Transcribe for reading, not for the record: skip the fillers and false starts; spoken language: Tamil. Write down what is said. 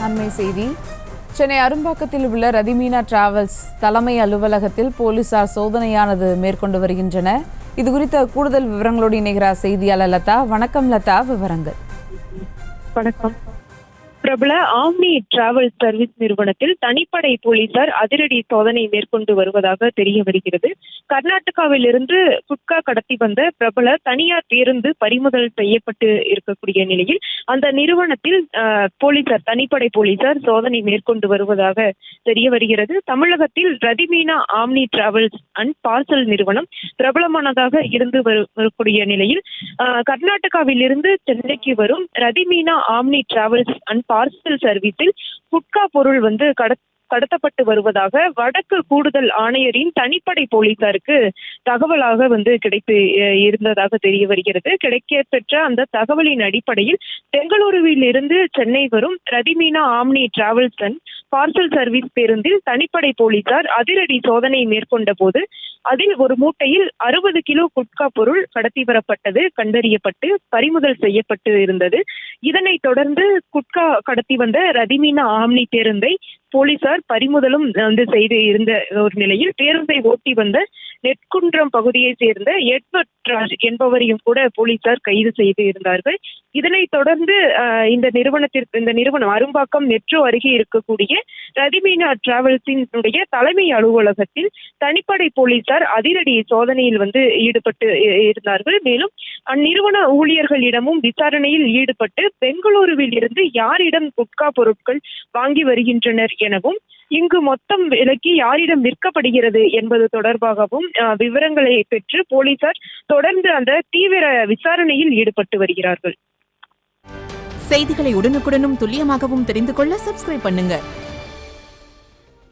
அண்மை செய்தி. சென்னை அரும்பாக்கத்தில் உள்ள ரதிமீனா டிராவல்ஸ் தலைமை அலுவலகத்தில் போலீசார் சோதனையானது மேற்கொண்டு வருகின்றனர். இது குறித்த கூடுதல் விவரங்களோடு இணைகிறார் செய்தியாளர் லதா. வணக்கம் லதா, விவரங்கள். வணக்கம். பிரபல ஆம்னி டிராவல் சர்வீஸ் நிறுவனத்தில் தனிப்படை போலீசார் அதிரடி சோதனை மேற்கொண்டு வருவதாக தெரிய வருகிறது. கர்நாடகாவில் இருந்து குட்கா கடத்தி வந்த பிரபல தனியார் பேருந்து பறிமுதல் செய்யப்பட்டு இருக்கக்கூடிய நிலையில் அந்த நிறுவனத்தில் போலீசார் தனிப்படை போலீசார் சோதனை மேற்கொண்டு வருவதாக தெரிய வருகிறது. தமிழகத்தில் Rathimeena omni travels and parcel நிறுவனம் பிரபலமானதாக இருந்து வரக்கூடிய நிலையில் கர்நாடகாவில் இருந்து சென்னைக்கு வரும் Rathimeena omni travels and parcel சர்வீஸில் குட்கா பொருள் கடத்தப்பட்டு வருவதாக வடக்கு கூடுதல் ஆணையரின் தனிப்படை போலீசாருக்கு தகவலாக கிடைத்து இருந்ததாக தெரிய வருகிறது. கிடைக்கப்பெற்ற அந்த தகவலின் அடிப்படையில் பெங்களூருவில் இருந்து சென்னை வரும் Rathimeena omni travels and parcel service பேருந்தில் தனிப்படை போலீசார் அதிரடி சோதனை மேற்கொண்ட போது அதில் ஒரு மூட்டையில் 60 கிலோ குட்கா பொருள் கடத்தி வரப்பட்டது கண்டறியப்பட்டு பறிமுதல் செய்யப்பட்டு இருந்தது. இதனைத் தொடர்ந்து குட்கா கடத்தி வந்த ரதிமீனா ஆம்னி பேருந்தை போலீசார் பறிமுதலும் செய்து இருந்த ஒரு நிலையில் பேருந்தை ஓட்டி வந்த நெற்குன்றம் பகுதியை சேர்ந்த எட்வர்ட் ராஜ் என்பவரையும் கூட போலீசார் கைது செய்து இருந்தார்கள். இதனைத் தொடர்ந்து இந்த நிறுவனம் அரும்பாக்கம் மெட்ரோ அருகே இருக்கக்கூடிய ரதிமீனா டிராவல்ஸினுடைய தலைமை அலுவலகத்தில் தனிப்படை போலீசார் அதிரடி சோதனையில் ஈடுபட்டு இருந்தார்கள். மேலும் அந்நிறுவன ஊழியர்களிடமும் விசாரணையில் ஈடுபட்டு பெங்களூருவில் இருந்து யாரிடம் குட்கா பொருட்கள் வாங்கி வருகின்றனர் எனவும் இங்கு மொத்தம் விலைக்கு யாரிடம் விற்கப்படுகிறது என்பது தொடர்பாகவும் விவரங்களை பெற்று போலீசார் தொடர்ந்து அந்த தீவிர விசாரணையில் ஈடுபட்டு வருகிறார்கள். செய்திகளை உடனுக்குடனும் துல்லியமாகவும் தெரிந்து கொள்ள சப்ஸ்கிரைப் பண்ணுங்க.